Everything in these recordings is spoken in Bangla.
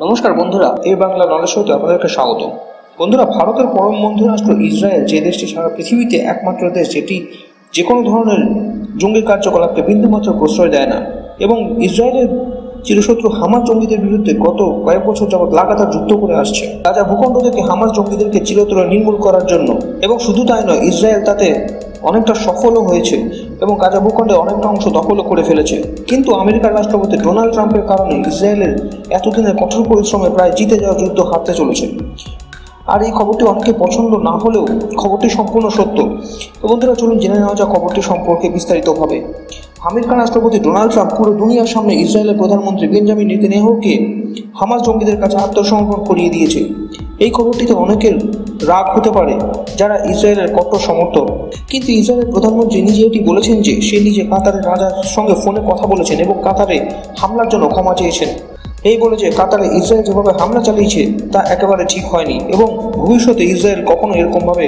নমস্কার বন্ধুরা, এই বাংলা নলেজ শোতে আপনাদেরকে স্বাগত। বন্ধুরা, ভারতের পরম বন্ধু রাষ্ট্র ইসরায়েল, যে দেশটি সারা পৃথিবীতে একমাত্র দেশ যেটি যে কোনো ধরনের জঙ্গি কার্যকলাপকে বিন্দুমাত্র প্রশ্রয় দেয় না, এবং ইসরায়েলের চিরশত্রু হামাস জঙ্গিদের বিরুদ্ধে গত কয়েক বছর যাবৎ লাগাতার যুদ্ধ করে আসছে গাজা ভূখণ্ড থেকে হামাস জঙ্গিদেরকে চিরতরে নির্মূল করার জন্য। এবং শুধু তাই নয়, ইসরায়েল তাতে অনেকটা সফলও হয়েছে এবং গাজা ভূখণ্ডে অনেকটা অংশ দখলও করে ফেলেছে। কিন্তু আমেরিকার রাষ্ট্রপতি ডোনাল্ড ট্রাম্পের কারণে ইসরায়েলের এতদিনের কঠোর পরিশ্রমে প্রায় জিতে যাওয়া যুদ্ধ হারতে চলেছে। আর এই খবরটি অনেকে পছন্দ না হলেও খবরটি সম্পূর্ণ সত্য। তো বন্ধুরা, চলুন জেনে নেওয়া যাক খবরটি সম্পর্কে বিস্তারিতভাবে। আমেরিকার রাষ্ট্রপতি ডোনাল্ড ট্রাম্প পুরো দুনিয়ার সামনে ইসরায়েলের প্রধানমন্ত্রী বেঞ্জামিন নেতানিয়াহুকে হামাস জঙ্গিদের কাছে আত্মসমর্পণ করিয়ে দিয়েছে। এই খবরটিতে অনেকের রাগ হতে পারে যারা ইসরায়েলের কট্টর সমর্থক, কিন্তু ইসরায়েলের প্রধানমন্ত্রী নিজে এটি বলেছেন যে সে নিজে কাতারের রাজার সঙ্গে ফোনে কথা বলেছেন এবং কাতারে হামলার জন্য ক্ষমা চেয়েছেন। এই বলে যে কাতারে ইসরায়েল যেভাবে হামলা চালিয়েছে তা একেবারে ঠিক হয়নি এবং ভবিষ্যতে ইসরায়েল কখনো এরকমভাবে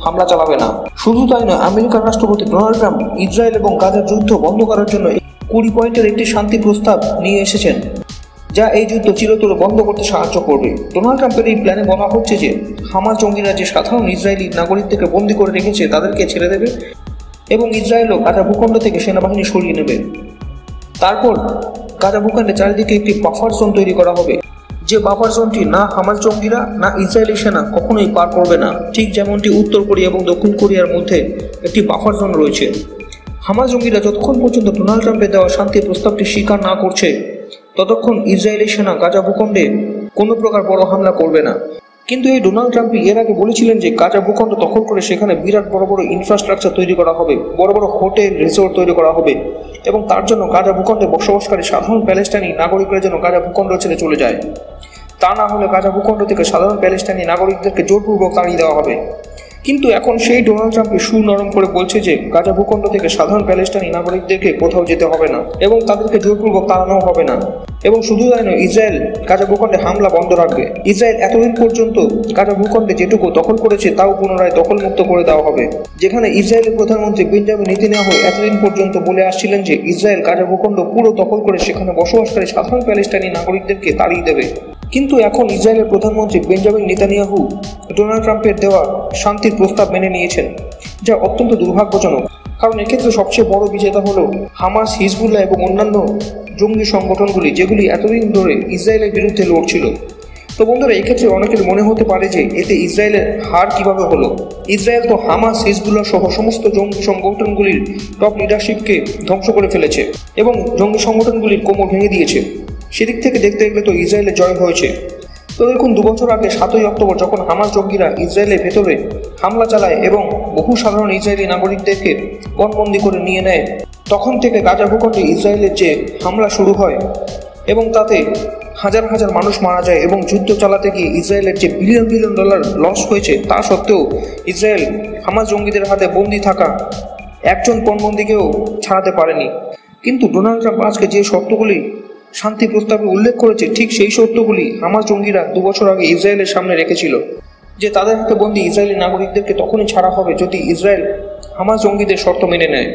হামলা চালাবে না। শুধু তাই নয়, আমেরিকার রাষ্ট্রপতি ডোনাল্ড ট্রাম্প ইসরায়েল এবং গাজার যুদ্ধ বন্ধ করার জন্য 20 পয়েন্টের একটি শান্তি প্রস্তাব নিয়ে এসেছেন, যা এই যুদ্ধ চিরতরে বন্ধ করতে সাহায্য করবে। ডোনাল্ড ট্রাম্পের এই প্ল্যানে বলা হচ্ছে যে হামাস জঙ্গিরা যে সাধারণ ইসরায়েলি নাগরিকদেরকে বন্দী করে রেখেছে তাদেরকে ছেড়ে দেবে এবং ইসরায়েলও গাজা ভূখণ্ড থেকে সেনাবাহিনী সরিয়ে নেবে। তারপর গাজা ভূখণ্ডে চারিদিকে একটি বাফার জোন তৈরি করা হবে, যে বাফার জোনটি না হামাস জঙ্গিরা না ইসরায়েলি সেনা কখনোই পার করবে না, ঠিক যেমনটি উত্তর কোরিয়া এবং দক্ষিণ কোরিয়ার মধ্যে একটি বাফার জোন রয়েছে। হামাস জঙ্গিরা যতক্ষণ পর্যন্ত ডোনাল্ড ট্রাম্পের দেওয়া শান্তি প্রস্তাবটি স্বীকার না করছে ততক্ষণ ইসরায়েলি সেনা গাজা ভূখণ্ডে কোনো প্রকার বড় হামলা করবে না। কিন্তু এই ডোনাল্ড ট্রাম্পই এর আগে বলেছিলেন যে গাজা ভূখণ্ড দখল করে সেখানে বিরাট বড় বড় ইনফ্রাস্ট্রাকচার তৈরি করা হবে, বড় বড় হোটেল রিসোর্ট তৈরি করা হবে এবং তার জন্য গাজা ভূখণ্ডে বসবাসকারী সাধারণ প্যালেস্টাইনি নাগরিকরা যেন গাজা ভূখণ্ড ছেড়ে চলে যায়। তা না হলে গাজা ভূখণ্ড থেকে সাধারণ প্যালেস্টাইনি নাগরিকদেরকে জোরপূর্বক তাড়িয়ে দেওয়া হবে। কিন্তু এখন সেই ডোনাল্ড ট্রাম্পের সুর নরম করে বলছে যে গাজা ভূখণ্ড থেকে সাধারণ প্যালেস্টাইনি নাগরিকদেরকে কোথাও যেতে হবে না এবং তাদেরকে জোরপূর্বক তাড়ানো হবে না। এবং শুধু তাই নয়, ইসরায়েল গাজা ভূখণ্ডে হামলা বন্ধ রাখবে। ইসরায়েল এতদিন পর্যন্ত গাজা ভূখণ্ডে যেটুকু দখল করেছে তাও পুনরায় দখলমুক্ত করে দেওয়া হবে। যেখানে ইসরায়েলের প্রধানমন্ত্রী বেঞ্জামিন নেতানিয়াহু এতদিন পর্যন্ত বলে আসছিলেন যে ইসরায়েল গাজা ভূখণ্ড পুরো দখল করে সেখানে বসবাসকারী সাধারণ প্যালেস্টাইনি নাগরিকদেরকে তাড়িয়ে দেবে। কিন্তু এখন ইসরায়েলের প্রধানমন্ত্রী বেঞ্জামিন নেতানিয়াহু ডোনাল্ড ট্রাম্পের দেওয়া শান্তির প্রস্তাব মেনে নিয়েছেন, যা অত্যন্ত দুর্ভাগ্যজনক। কারণ এক্ষেত্রে সবচেয়ে বড় বিজেতা হলো হামাস, হিজবুল্লাহ এবং অন্যান্য জঙ্গি সংগঠনগুলি, যেগুলি এতদিন ধরে ইসরায়েলের বিরুদ্ধে লড়ছিল। তো বন্ধুরা, এক্ষেত্রে অনেকের মনে হতে পারে যে এতে ইসরায়েলের হার কিভাবে হলো। ইসরায়েল তো হামাস, হিজবুল্লাহ সহ সমস্ত জঙ্গি সংগঠনগুলির টপ লিডারশিপকে ধ্বংস করে ফেলেছে এবং জঙ্গি সংগঠনগুলির কোমর ভেঙে দিয়েছে। সেদিক থেকে দেখতে গেলে তো ইসরায়েলের জয় হয়েছে। তো দেখুন, 2 বছর আগে 7ই অক্টোবর যখন হামাস জঙ্গিরা ইসরায়েলের ভেতরে হামলা চালায় এবং বহু সাধারণ ইসরায়েলি নাগরিকদেরকে গণবন্দি করে নিয়ে নেয়, তখন থেকে গাজা ভূখণ্ডে ইসরায়েলের যে হামলা শুরু হয় এবং তাতে হাজার হাজার মানুষ মারা যায় এবং যুদ্ধ চালাতে গিয়ে ইসরায়েলের যে বিলিয়ন বিলিয়ন ডলার লস হয়েছে, তা সত্ত্বেও ইসরায়েল হামাস জঙ্গিদের হাতে বন্দী থাকা একজন পণবন্দীকেও ছাড়াতে পারেনি। কিন্তু ডোনাল্ড ট্রাম্প আজকে যে শর্তগুলি শান্তি প্রস্তাবে উল্লেখ করেছে, ঠিক সেই শর্তগুলি হামাস জঙ্গিরা 2 বছর আগে ইসরায়েলের সামনে রেখেছিল, যে তাদের হাতে বন্দী ইসরায়েলি নাগরিকদেরকে তখনই ছাড়া হবে যদি ইসরায়েল হামাস জঙ্গিদের শর্ত মেনে নেয়।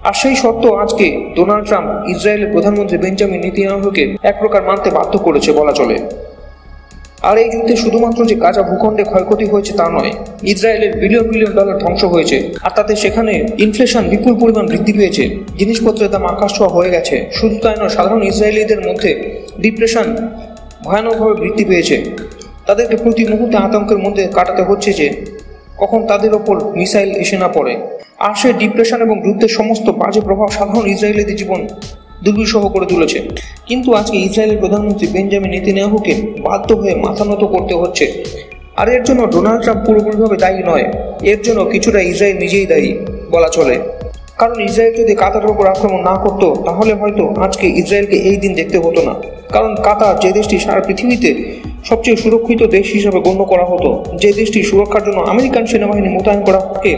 আর সেই শর্ত আজকে ডোনাল্ড ট্রাম্প ইসরায়েলের প্রধানমন্ত্রী বেঞ্জামিন নেতানিয়াহুকে এক প্রকার মানতে বাধ্য করেছে বলা চলে। আর এই যুদ্ধে শুধুমাত্র যে গাজা ভূখণ্ডে ক্ষয়ক্ষতি হয়েছে তা নয়, ইসরায়েলের বিলিয়ন বিলিয়ন ডলার ধ্বংস হয়েছে। আর তাতে সেখানে ইনফ্লেশন বিপুল পরিমাণ বৃদ্ধি পেয়েছে, জিনিসপত্রের দাম আকাশ ছোঁয়া হয়ে গেছে। শুধু তাই নয়, সাধারণ ইসরায়েলিদের মধ্যে ডিপ্রেশন ভয়ানকভাবে বৃদ্ধি পেয়েছে। তাদেরকে প্রতি মুহূর্তে আতঙ্কের মধ্যে কাটাতে হচ্ছে যে কখন তাদের ওপর মিসাইল এসে না পড়ে। আর সেই ডিপ্রেশন এবং যুদ্ধের সমস্ত বাজে প্রভাব সাধারণ ইসরায়েলিদের জীবন দুর্বিষহ করে তুলেছে। কিন্তু আজকে ইসরায়েলের প্রধানমন্ত্রী বেঞ্জামিন নেতানিয়াহুকে বাধ্য হয়ে মাথা নত করতে হচ্ছে। আর এর জন্য ডোনাল্ড ট্রাম্প পুরোপুরিভাবে দায়ী নয়, এর জন্য কিছুটা ইসরায়েল নিজেই দায়ী বলা চলে। কারণ ইসরায়েল যদি কাতারের উপর আক্রমণ না করতো তাহলে হয়তো আজকে ইসরায়েলকে এই দিন দেখতে হতো না। কারণ কাতার যে দেশটি সারা পৃথিবীতে সবচেয়ে সুরক্ষিত দেশ হিসাবে গণ্য করা হতো, যে দেশটি সুরক্ষার জন্য আমেরিকান সেনাবাহিনী মোতায়েন করা থাকে,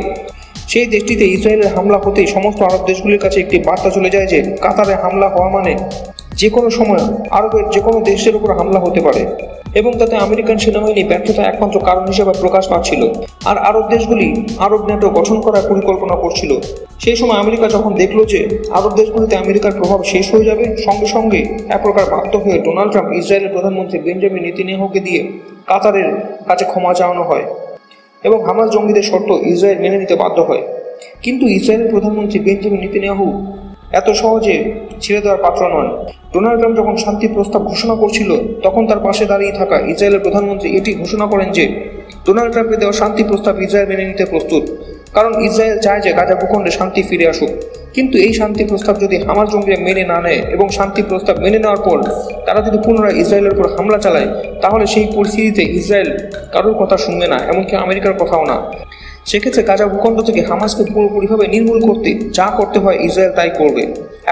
সেই দেশটিতে ইসরায়েলের হামলা হতেই সমস্ত আরব দেশগুলির কাছে একটি বার্তা চলে যায় যে কাতারে হামলা হওয়া মানে যে কোনো সময় আরবের যে কোনো দেশের উপর হামলা হতে পারে এবং তাতে আমেরিকান সেনাবাহিনী ব্যর্থতা একমাত্র কারণ হিসেবে প্রকাশ পাচ্ছিল। আর আরব দেশগুলি আরব ন্যাটো গঠন করার পরিকল্পনা করছিল। সেই সময় আমেরিকা যখন দেখলো যে আরব দেশগুলিতে আমেরিকার প্রভাব শেষ হয়ে যাবে, সঙ্গে সঙ্গে এক প্রকার বাধ্য হয়ে ডোনাল্ড ট্রাম্প ইসরায়েলের প্রধানমন্ত্রী বেঞ্জামিন নেতানিয়াহুকে দিয়ে কাতারের কাছে ক্ষমা চাওয়ানো হয় এবং হামাস জঙ্গিদের শর্ত ইসরায়েল মেনে নিতে বাধ্য হয়। কিন্তু ইসরায়েলের প্রধানমন্ত্রী বেঞ্জামিন নেতানিয়াহু এত সহজে ছেড়ে দেওয়ার পাত্র নন। ডোনাল্ড ট্রাম্প যখন শান্তি প্রস্তাব ঘোষণা করছিল, তখন তার পাশে দাঁড়িয়ে থাকা ইসরায়েলের প্রধানমন্ত্রী এটি ঘোষণা করেন যে ডোনাল্ড ট্রাম্পের দেওয়া শান্তি প্রস্তাব ইসরায়েল মেনে নিতে প্রস্তুত, কারণ ইসরায়েল চায় যে গাজা ভূখণ্ডে শান্তি ফিরে আসুক। কিন্তু এই শান্তি প্রস্তাব যদি হামাস জঙ্গিরা মেনে না নেয় এবং শান্তি প্রস্তাব মেনে নেওয়ার পর তারা যদি পুনরায় ইসরায়েলের উপর হামলা চালায়, তাহলে সেই পরিস্থিতিতে ইসরায়েল কারোর কথা শুনবে না, এমনকি আমেরিকার কথাও না। সেক্ষেত্রে গাজা ভূখণ্ড থেকে হামাসকে পুরোপুরিভাবে নির্মূল করতে যা করতে হয় ইসরায়েল তাই করবে।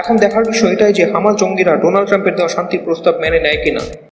এখন দেখার বিষয় এটাই যে হামাস জঙ্গিরা ডোনাল্ড ট্রাম্পের দেওয়া শান্তি প্রস্তাব মেনে নেয় কিনা।